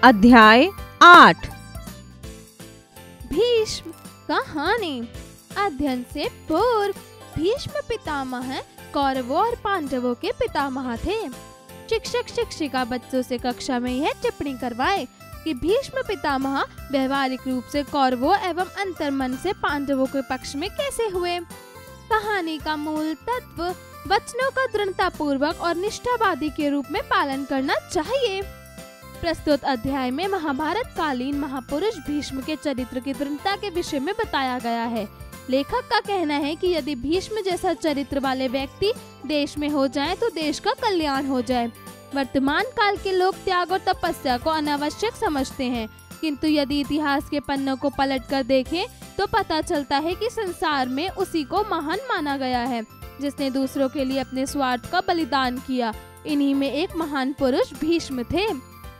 अध्याय 8। भीष्म कहानी। अध्ययन से पूर्व भीष्म पितामह कौरवों और पांडवों के पितामह थे। शिक्षक शिक्षिका बच्चों से कक्षा में यह टिप्पणी करवाए कि भीष्म पितामह व्यवहारिक रूप से कौरवों एवं अंतर्मन से पांडवों के पक्ष में कैसे हुए। कहानी का मूल तत्व वचनों का दृढ़ता पूर्वक और निष्ठावादी के रूप में पालन करना चाहिए। प्रस्तुत अध्याय में महाभारत कालीन महापुरुष भीष्म के चरित्र की दृढ़ता के विषय में बताया गया है। लेखक का कहना है कि यदि भीष्म जैसा चरित्र वाले व्यक्ति देश में हो जाएं तो देश का कल्याण हो जाए। वर्तमान काल के लोग त्याग और तपस्या को अनावश्यक समझते हैं, किंतु यदि इतिहास के पन्नों को पलटकर देखें तो पता चलता है कि संसार में उसी को महान माना गया है जिसने दूसरों के लिए अपने स्वार्थ का बलिदान किया। इन्हीं में एक महान पुरुष भीष्म थे।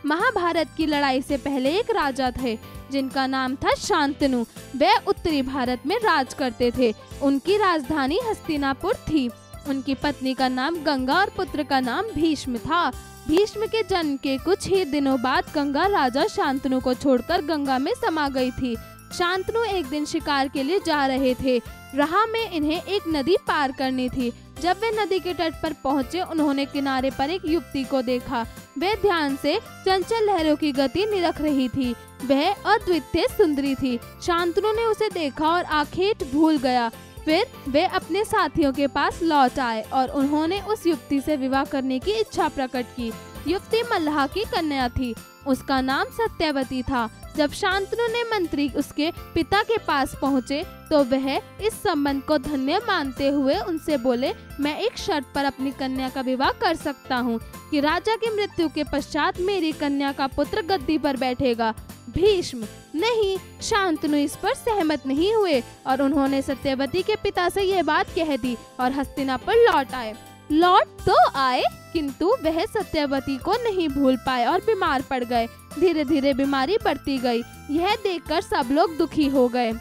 महाभारत की लड़ाई से पहले एक राजा थे जिनका नाम था शांतनु। वे उत्तरी भारत में राज करते थे। उनकी राजधानी हस्तिनापुर थी। उनकी पत्नी का नाम गंगा और पुत्र का नाम भीष्म था। भीष्म के जन्म के कुछ ही दिनों बाद गंगा राजा शांतनु को छोड़कर गंगा में समा गई थी। शांतनु एक दिन शिकार के लिए जा रहे थे। राह में इन्हें एक नदी पार करनी थी। जब वे नदी के तट पर पहुंचे, उन्होंने किनारे पर एक युवती को देखा। वे ध्यान से चंचल लहरों की गति निरख रही थी। वह अद्वितीय सुंदरी थी। शांतनु ने उसे देखा और आखेट भूल गया। फिर वे अपने साथियों के पास लौट आए और उन्होंने उस युवती से विवाह करने की इच्छा प्रकट की। युवती मल्लाह की कन्या थी। उसका नाम सत्यवती था। जब शांतनु ने मंत्री उसके पिता के पास पहुँचे तो वह इस संबंध को धन्य मानते हुए उनसे बोले, मैं एक शर्त पर अपनी कन्या का विवाह कर सकता हूँ कि राजा की मृत्यु के पश्चात मेरी कन्या का पुत्र गद्दी पर बैठेगा। भीष्म नहीं, शांतनु इस पर सहमत नहीं हुए और उन्होंने सत्यवती के पिता से यह बात कह दी और हस्तिनापुर लौट आए। लौट तो आए, किंतु वह सत्यवती को नहीं भूल पाए और बीमार पड़ गए। धीरे धीरे बीमारी बढ़ती गई। यह देखकर सब लोग दुखी हो गए।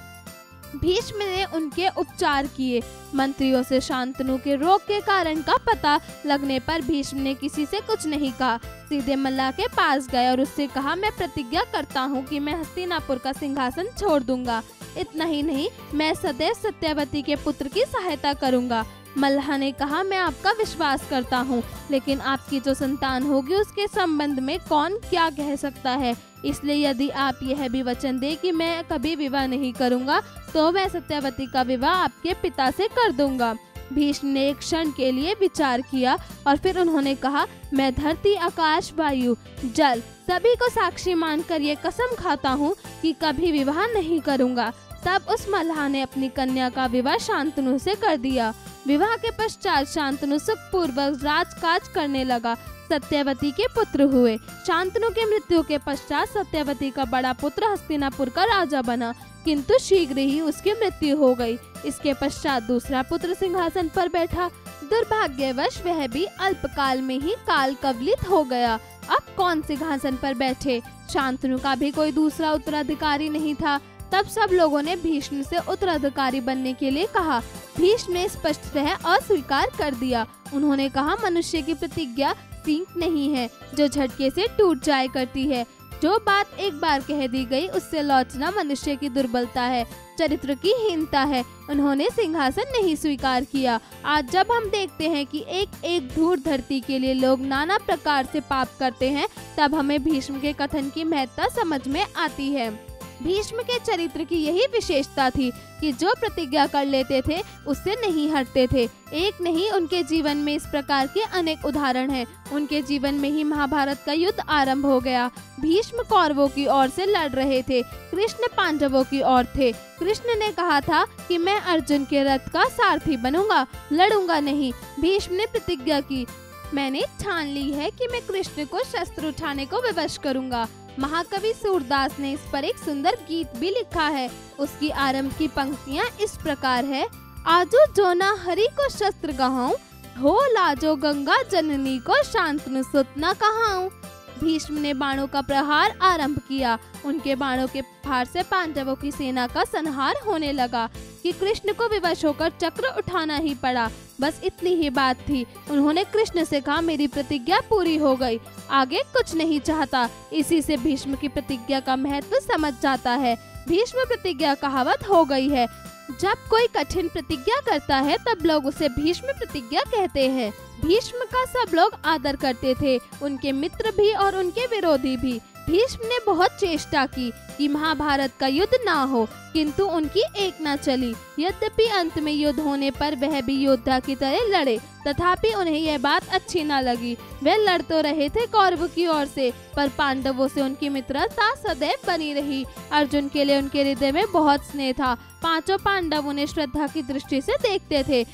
भीष्म ने उनके उपचार किए। मंत्रियों से शांतनु के रोग के कारण का पता लगने पर भीष्म ने किसी से कुछ नहीं कहा। सीधे मल्लाह के पास गए और उससे कहा, मैं प्रतिज्ञा करता हूँ कि मैं हस्तिनापुर का सिंहासन छोड़ दूंगा। इतना ही नहीं, मैं सदैव सत्यवती के पुत्र की सहायता करूंगा। मल्लाह ने कहा, मैं आपका विश्वास करता हूँ, लेकिन आपकी जो संतान होगी उसके संबंध में कौन क्या कह सकता है। इसलिए यदि आप यह भी वचन दे कि मैं कभी विवाह नहीं करूँगा तो मैं सत्यवती का विवाह आपके पिता से कर दूंगा। भीष्म ने एक क्षण के लिए विचार किया और फिर उन्होंने कहा, मैं धरती, आकाश, वायु, जल सभी को साक्षी मानकर ये कसम खाता हूँ कि कभी विवाह नहीं करूँगा। तब उस मल्लाह ने अपनी कन्या का विवाह शांतनु से कर दिया। विवाह के पश्चात शांतनु सुखपूर्वक राजकाज करने लगा। सत्यवती के पुत्र हुए। शांतनु के मृत्यु के पश्चात सत्यवती का बड़ा पुत्र हस्तिनापुर का राजा बना, किंतु शीघ्र ही उसकी मृत्यु हो गई। इसके पश्चात दूसरा पुत्र सिंहासन पर बैठा। दुर्भाग्यवश वह भी अल्पकाल में ही काल कवलित हो गया। अब कौन सिंहासन पर बैठे? शांतनु का भी कोई दूसरा उत्तराधिकारी नहीं था। तब सब लोगों ने भीष्म से उत्तराधिकारी बनने के लिए कहा। भीष्म ने स्पष्टतः अस्वीकार कर दिया। उन्होंने कहा, मनुष्य की प्रतिज्ञा सींक नहीं है जो झटके से टूट जाया करती है। जो बात एक बार कह दी गई उससे लौटना मनुष्य की दुर्बलता है, चरित्र की हीनता है। उन्होंने सिंहासन नहीं स्वीकार किया। आज जब हम देखते हैं कि एक एक धूर धरती के लिए लोग नाना प्रकार से पाप करते हैं, तब हमें भीष्म के कथन की महत्ता समझ में आती है। भीष्म के चरित्र की यही विशेषता थी कि जो प्रतिज्ञा कर लेते थे उससे नहीं हटते थे। एक नहीं, उनके जीवन में इस प्रकार के अनेक उदाहरण हैं। उनके जीवन में ही महाभारत का युद्ध आरंभ हो गया। भीष्म कौरवों की ओर से लड़ रहे थे, कृष्ण पांडवों की ओर थे। कृष्ण ने कहा था कि मैं अर्जुन के रथ का सारथी बनूंगा, लड़ूंगा नहीं। भीष्म ने प्रतिज्ञा की, मैंने ठान ली है कि मैं कृष्ण को शस्त्र उठाने को विवश करूंगा। महाकवि सूरदास ने इस पर एक सुंदर गीत भी लिखा है। उसकी आरंभ की पंक्तियां इस प्रकार है, आजो जो ना हरि को शस्त्र गहाऊं, हो लाजो गंगा जननी को शांतनु सुत न कहाऊं। भीष्म ने बाणों का प्रहार आरंभ किया। उनके बाणों के प्रहार से पांडवों की सेना का संहार होने लगा कि कृष्ण को विवश होकर चक्र उठाना ही पड़ा। बस इतनी ही बात थी। उन्होंने कृष्ण से कहा, मेरी प्रतिज्ञा पूरी हो गई, आगे कुछ नहीं चाहता। इसी से भीष्म की प्रतिज्ञा का महत्व समझ जाता है। भीष्म प्रतिज्ञा कहावत हो गई है। जब कोई कठिन प्रतिज्ञा करता है तब लोग उसे भीष्म प्रतिज्ञा कहते हैं। भीष्म का सब लोग आदर करते थे, उनके मित्र भी और उनके विरोधी भी। भीष्म ने बहुत चेष्टा की कि महाभारत का युद्ध ना हो, किंतु उनकी एक न चली। यद्यपि अंत में युद्ध होने पर वह भी योद्धा की तरह लड़े, तथापि उन्हें यह बात अच्छी न लगी। वे लड़ तो रहे थे कौरवों की ओर से, पर पांडवों से उनकी मित्रता सदैव बनी रही। अर्जुन के लिए उनके हृदय में बहुत स्नेह था। पांचों पांडव उन्हें श्रद्धा की दृष्टि से देखते थे।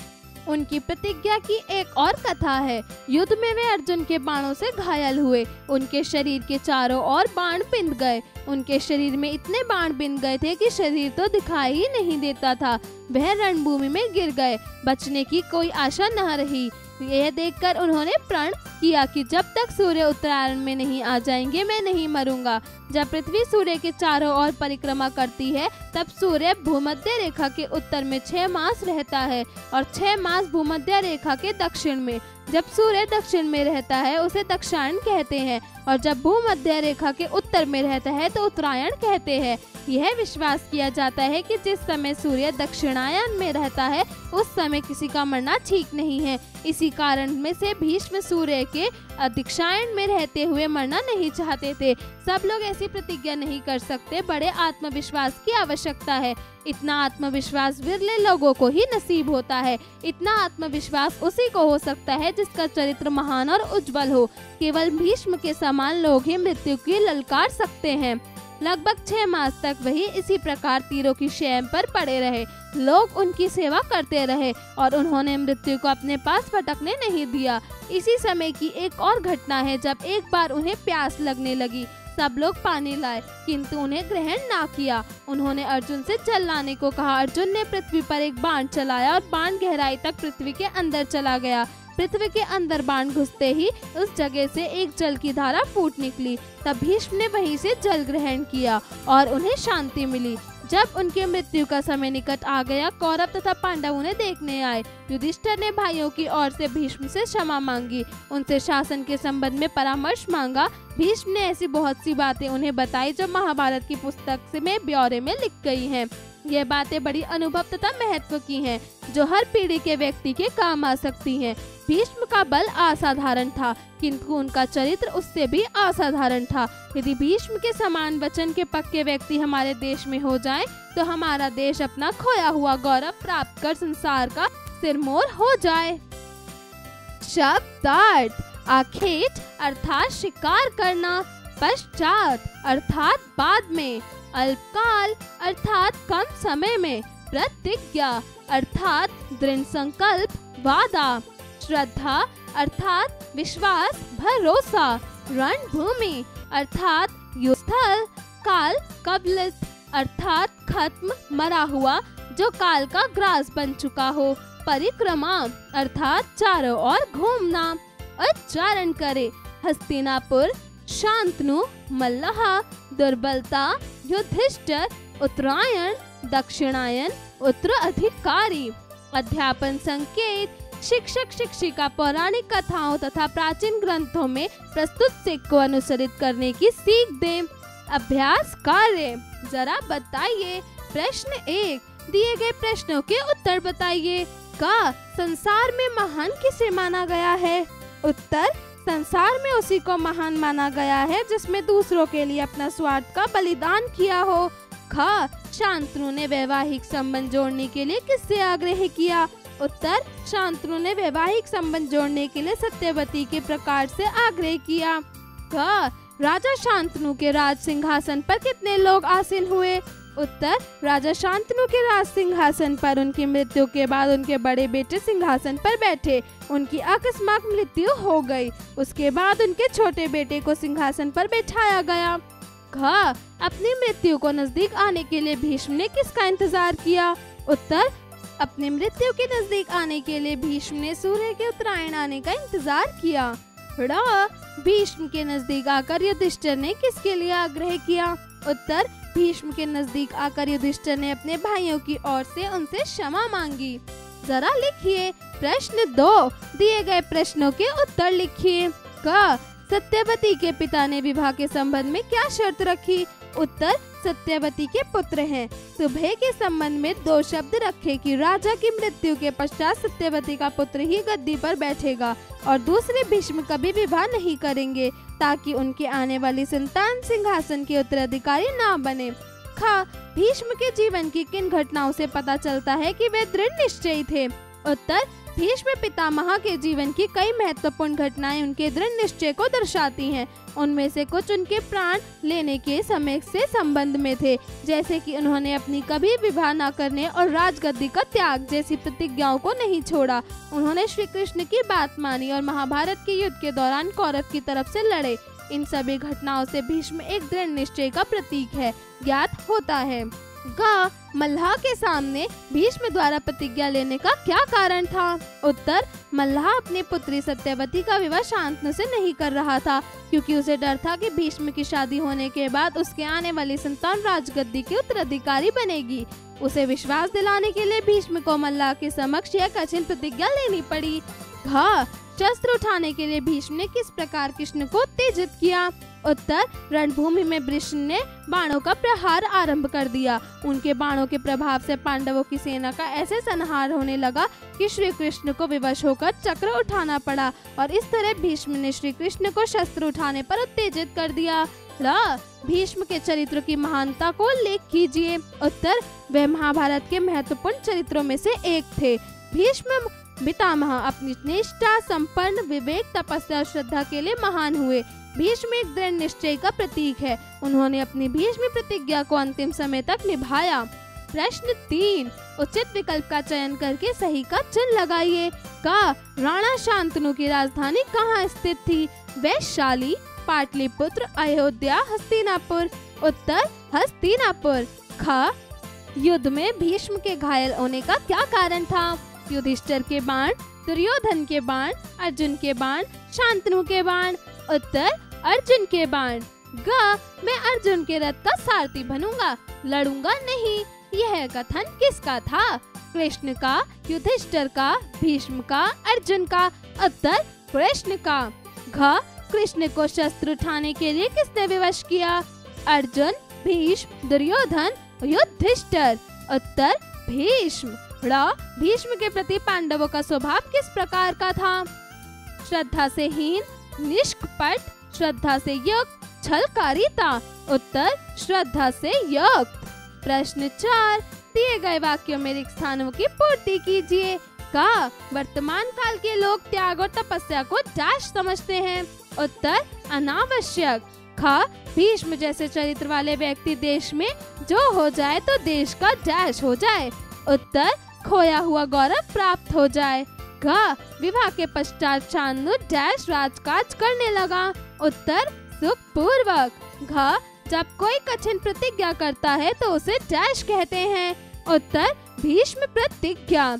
उनकी प्रतिज्ञा की एक और कथा है। युद्ध में वे अर्जुन के बाणों से घायल हुए। उनके शरीर के चारों ओर बाण बिंध गए। उनके शरीर में इतने बाण बिंध गए थे कि शरीर तो दिखाई ही नहीं देता था। वह रणभूमि में गिर गए, बचने की कोई आशा न रही। यह देखकर उन्होंने प्रण किया कि जब तक सूर्य उत्तरायण में नहीं आ जाएंगे मैं नहीं मरूंगा। जब पृथ्वी सूर्य के चारों ओर परिक्रमा करती है तब सूर्य भूमध्य रेखा के उत्तर में 6 मास रहता है और 6 मास भूमध्य रेखा के दक्षिण में। जब सूर्य दक्षिण में रहता है उसे दक्षिणायन कहते हैं और जब भूमध्य रेखा के उत्तर में रहता है तो उत्तरायण कहते हैं। यह विश्वास किया जाता है कि जिस समय सूर्य दक्षिणायन में रहता है उस समय किसी का मरना ठीक नहीं है। इसी कारण में से भीष्म सूर्य के दक्षिणायन में रहते हुए मरना नहीं चाहते थे। सब लोग ऐसी प्रतिज्ञा नहीं कर सकते, बड़े आत्मविश्वास की आवश्यकता है। इतना आत्मविश्वास विरले लोगों को ही नसीब होता है। इतना आत्मविश्वास उसी को हो सकता है जिसका चरित्र महान और उज्जवल हो। केवल भीष्म के समान लोग ही मृत्यु की ललकार सकते हैं। लगभग 6 मास तक वही इसी प्रकार तीरों की शैम पर पड़े रहे। लोग उनकी सेवा करते रहे और उन्होंने मृत्यु को अपने पास फटकने नहीं दिया। इसी समय की एक और घटना है जब एक बार उन्हें प्यास लगने लगी। सब लोग पानी लाए किंतु उन्हें ग्रहण ना किया। उन्होंने अर्जुन से जल लाने को कहा। अर्जुन ने पृथ्वी पर एक बाण चलाया और बाण गहराई तक पृथ्वी के अंदर चला गया। पृथ्वी के अंदर बाण घुसते ही उस जगह से एक जल की धारा फूट निकली। तब भीष्म ने वहीं से जल ग्रहण किया और उन्हें शांति मिली। जब उनके मृत्यु का समय निकट आ गया, कौरव तथा पांडव उन्हें देखने आए। युधिष्ठिर ने भाइयों की ओर से भीष्म से क्षमा मांगी, उनसे शासन के संबंध में परामर्श मांगा। भीष्म ने ऐसी बहुत सी बातें उन्हें बताई जो महाभारत की पुस्तक में ब्यौरे में लिख गई हैं। ये बातें बड़ी अनुभव तथा महत्व की हैं, जो हर पीढ़ी के व्यक्ति के काम आ सकती हैं। भीष्म का बल असाधारण था, किंतु उनका चरित्र उससे भी असाधारण था। यदि भीष्म के समान वचन के पक्के व्यक्ति हमारे देश में हो जाएं, तो हमारा देश अपना खोया हुआ गौरव प्राप्त कर संसार का सिरमौर हो जाए। शब्दार्थ: आखेट अर्थात शिकार करना, पश्चात अर्थात बाद में, अल्पकाल अर्थात कम समय में, प्रतिज्ञा अर्थात दृढ़ संकल्प, वादा, श्रद्धा अर्थात विश्वास भरोसा, रणभूमि अर्थात युद्धस्थल, काल कबलित अर्थात खत्म मरा हुआ जो काल का ग्रास बन चुका हो, परिक्रमा अर्थात चारों ओर घूमना, उच्चारण करे, हस्तिनापुर, शांतनु, मल्लहा, दुर्बलता, युधिष्ठिर, उत्तरायण, दक्षिणायन, उत्तराधिकारी, अध्यापन संकेत, शिक्षक शिक्षिका पौराणिक कथाओं तथा प्राचीन ग्रंथों में प्रस्तुत सीख को अनुसरित करने की सीख दें। अभ्यास कार्य: जरा बताइए। प्रश्न 1, दिए गए प्रश्नों के उत्तर बताइए। का संसार में महान किसे माना गया है? उत्तर: संसार में उसी को महान माना गया है जिसमें दूसरों के लिए अपना स्वार्थ का बलिदान किया हो। ख शांतनु ने वैवाहिक संबंध जोड़ने के लिए किससे आग्रह किया? उत्तर: शांतनु ने वैवाहिक संबंध जोड़ने के लिए सत्यवती के प्रकार से आग्रह किया। ग राजा शांतनु के राज सिंहासन पर कितने लोग आसीन हुए? उत्तर: राजा शांतनु के राज सिंहासन पर उनकी मृत्यु के बाद उनके बड़े बेटे सिंहासन पर बैठे। उनकी अकस्मात मृत्यु हो गई। उसके बाद उनके छोटे बेटे को सिंहासन पर बैठाया गया। घ अपनी मृत्यु को नजदीक आने के लिए भीष्म ने किसका इंतजार किया? उत्तर: अपनी मृत्यु के नजदीक आने के लिए भीष्म ने सूर्य के उत्तरायण आने का इंतजार किया। ड़ भीष्म के नजदीक आकर युधिष्ठिर ने किसके लिए आग्रह किया? उत्तर भीष्म के नजदीक आकर युधिष्ठिर ने अपने भाइयों की ओर से उनसे क्षमा मांगी। जरा लिखिए। प्रश्न 2, दिए गए प्रश्नों के उत्तर लिखिए। क सत्यवती के पिता ने विवाह के संबंध में क्या शर्त रखी? उत्तर सत्यवती के पुत्र हैं। सुबह के संबंध में 2 शब्द रखे कि राजा की मृत्यु के पश्चात सत्यवती का पुत्र ही गद्दी पर बैठेगा और दूसरे भीष्म कभी विवाह नहीं करेंगे ताकि उनकी आने वाली संतान सिंहासन के उत्तराधिकारी ना बने। ख भीष्म के जीवन की किन घटनाओं से पता चलता है कि वे दृढ़ निश्चयी थे? उत्तर भीष्म पितामह के जीवन की कई महत्वपूर्ण घटनाएं उनके दृढ़ निश्चय को दर्शाती हैं। उनमें से कुछ उनके प्राण लेने के समय से संबंध में थे, जैसे कि उन्होंने अपनी कभी विवाह न करने और राजगद्दी का त्याग जैसी प्रतिज्ञाओं को नहीं छोड़ा। उन्होंने श्री कृष्ण की बात मानी और महाभारत के युद्ध के दौरान कौरव की तरफ से लड़े। इन सभी घटनाओं से भीष्म एक दृढ़ निश्चय का प्रतीक है ज्ञात होता है। ग मल्लाह के सामने भीष्म द्वारा प्रतिज्ञा लेने का क्या कारण था? उत्तर मल्लाह अपनी पुत्री सत्यवती का विवाह शांतनु से नहीं कर रहा था क्योंकि उसे डर था कि भीष्म की शादी होने के बाद उसके आने वाली संतान राजगद्दी के उत्तराधिकारी बनेगी। उसे विश्वास दिलाने के लिए भीष्म को मल्लाह के समक्ष यह कठिन प्रतिज्ञा लेनी पड़ी। घ शस्त्र उठाने के लिए भीष्म ने किस प्रकार कृष्ण को उत्तेजित किया? उत्तर रणभूमि में भीष्म ने बाणों का प्रहार आरंभ कर दिया। उनके बाणों के प्रभाव से पांडवों की सेना का ऐसे संहार होने लगा कि श्री कृष्ण को विवश होकर चक्र उठाना पड़ा और इस तरह भीष्म ने श्री कृष्ण को शस्त्र उठाने पर उत्तेजित कर दिया। र भीष्म के चरित्र की महानता को उल्लेख कीजिए। उत्तर वह महाभारत के महत्वपूर्ण चरित्रों में से एक थे। भीष्म पितामह अपनी निष्ठा, संपन्न, विवेक, तपस्या और श्रद्धा के लिए महान हुए। भीष्म एक दृढ़ निश्चय का प्रतीक है। उन्होंने अपनी भीष्म प्रतिज्ञा को अंतिम समय तक निभाया। प्रश्न 3, उचित विकल्प का चयन करके सही का चिन्ह लगाइए। का राणा शांतनु की राजधानी कहाँ स्थित थी? वैशाली, पाटलिपुत्र, अयोध्या, हस्तिनापुर। उत्तर हस्तिनापुर। ख युद्ध में भीष्म के घायल होने का क्या कारण था? युधिष्ठिर के बाण, दुर्योधन के बाण, अर्जुन के बाण, शांतनु के बाण। उत्तर अर्जुन के बाण। ग मैं अर्जुन के रथ का सारथी बनूंगा, लड़ूंगा नहीं। यह कथन किसका था? कृष्ण का, युधिष्ठिर का, भीष्म का, अर्जुन का। उत्तर कृष्ण का। घ कृष्ण को शस्त्र उठाने के लिए किसने विवश किया? अर्जुन, भीष्म, दुर्योधन, युधिष्ठिर। उत्तर भीष्म। ड़ भीष्म के प्रति पांडवों का स्वभाव किस प्रकार का था? श्रद्धा से हीन, निष्कपट, श्रद्धा से युक्त, छलकारिता। उत्तर श्रद्धा से युक्त। प्रश्न 4, दिए गए वाक्यों में रिक्त स्थानों की पूर्ति कीजिए। का वर्तमान काल के लोग त्याग और तपस्या को डैश समझते हैं। उत्तर अनावश्यक। ख भीष्म जैसे चरित्र वाले व्यक्ति देश में जो हो जाए तो देश का डैश हो जाए। उत्तर खोया हुआ गौरव प्राप्त हो जाए। घ विवाह के पश्चात शांतनु डैश राजकाज करने लगा। उत्तर सुख पूर्वक। घ जब कोई कठिन प्रतिज्ञा करता है तो उसे डैश कहते हैं। उत्तर भीष्म प्रतिज्ञा।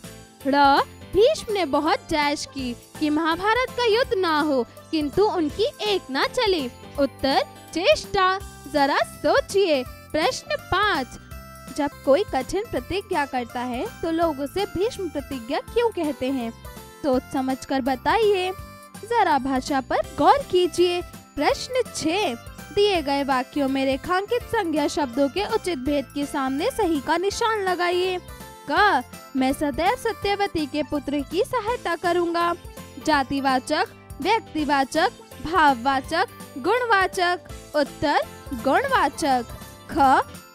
ड़ भीष्म ने बहुत डैश की कि महाभारत का युद्ध ना हो, किंतु उनकी एक ना चली। उत्तर चेष्टा। जरा सोचिए। प्रश्न 5, जब कोई कठिन प्रतिज्ञा करता है तो लोग उसे भीष्म प्रतिज्ञा क्यों कहते हैं? सोच समझकर बताइए। जरा भाषा पर गौर कीजिए। प्रश्न 6, दिए गए वाक्यों में रेखांकित संज्ञा शब्दों के उचित भेद के सामने सही का निशान लगाइए। क मैं सदैव सत्यवती के पुत्र की सहायता करूंगा। जातिवाचक, व्यक्तिवाचक, भाववाचक, गुणवाचक। उत्तर गुणवाचक। ख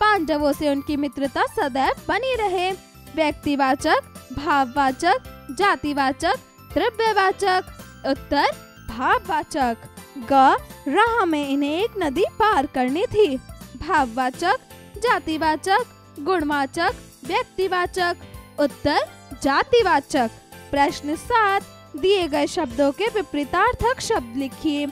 पांडवों से उनकी मित्रता सदैव बनी रहे। व्यक्तिवाचक, भाववाचक, जातिवाचक, द्रव्यवाचक। उत्तर भाववाचक। ग राह में इन्हें एक नदी पार करनी थी। भाववाचक, जातिवाचक, गुणवाचक, व्यक्तिवाचक। उत्तर जातिवाचक। प्रश्न 7, दिए गए शब्दों के विपरीतार्थक शब्द लिखिए।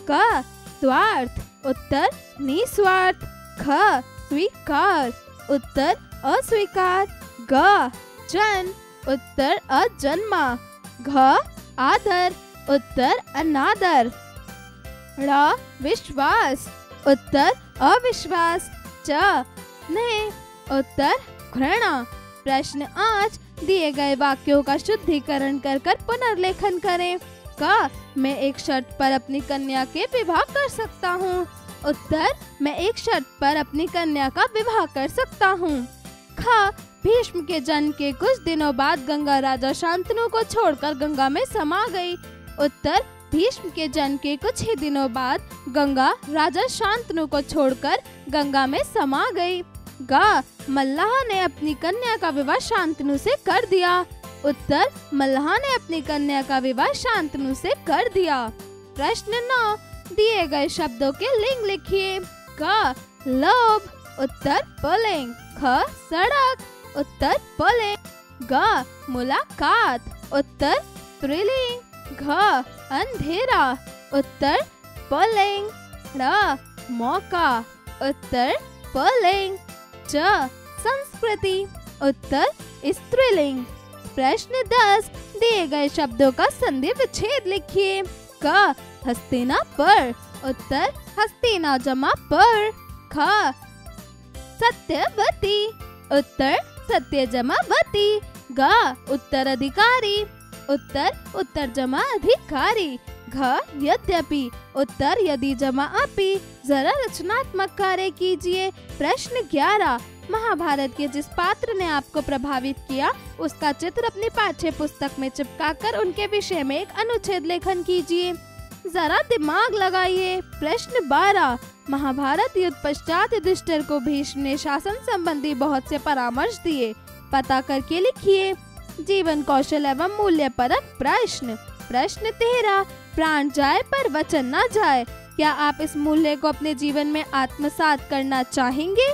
क स्वार्थ। उत्तर निस्वार्थ। ख स्वीकार। उत्तर अस्वीकार। ग जन। उत्तर अजन्मा। घ आदर। उत्तर अनादर। ड़ विश्वास, उत्तर अविश्वास। च स्नेह, उत्तर घृणा। प्रश्न 8, दिए गए वाक्यों का शुद्धिकरण कर पुनर्लेखन करें। क मैं एक शर्त पर अपनी कन्या के विवाह कर सकता हूँ। उत्तर मैं एक शर्त पर अपनी कन्या का विवाह कर सकता हूँ। ख भीष्म के जन्म के कुछ दिनों बाद गंगा राजा शांतनु को छोड़कर गंगा में समा गई। उत्तर भीष्म के जन्म के कुछ ही दिनों बाद गंगा राजा शांतनु को छोड़कर गंगा में समा गई। ग मल्लाह ने अपनी कन्या का विवाह शांतनु से कर दिया। उत्तर मल्लाह ने अपनी कन्या का विवाह शांतनु से कर दिया। प्रश्न 9, दिए गए शब्दों के लिंग लिखिए। क लोभ, उत्तर पुल्लिंग। ख सड़क, उत्तर पुल्लिंग। ग मुलाकात, उत्तर स्त्रीलिंग। घ अंधेरा, उत्तर पुल्लिंग। ड़ मौका, उत्तर पुल्लिंग। च संस्कृति, उत्तर स्त्रीलिंग। प्रश्न 10, दिए गए शब्दों का संधि विच्छेद लिखिए। क हस्तिनापुर, उत्तर हस्तिना जमा पर। ख सत्यवती, उत्तर सत्य जमा वती। ग उत्तराधिकारी, उत्तर उत्तर जमा अधिकारी। घ यद्यपि, उत्तर यदि जमा अपि। जरा रचनात्मक कार्य कीजिए। प्रश्न 11, महाभारत के जिस पात्र ने आपको प्रभावित किया उसका चित्र अपनी पाठ्य पुस्तक में चिपकाकर उनके विषय में एक अनुच्छेद लेखन कीजिए। जरा दिमाग लगाइए। प्रश्न 12, महाभारत युद्ध पश्चात युधिष्ठिर को भीष्म ने शासन संबंधी बहुत से परामर्श दिए, पता करके लिखिए। जीवन कौशल एवं मूल्य परक प्रश्न। प्रश्न 13, प्राण जाए पर वचन न जाए, क्या आप इस मूल्य को अपने जीवन में आत्मसात करना चाहेंगे?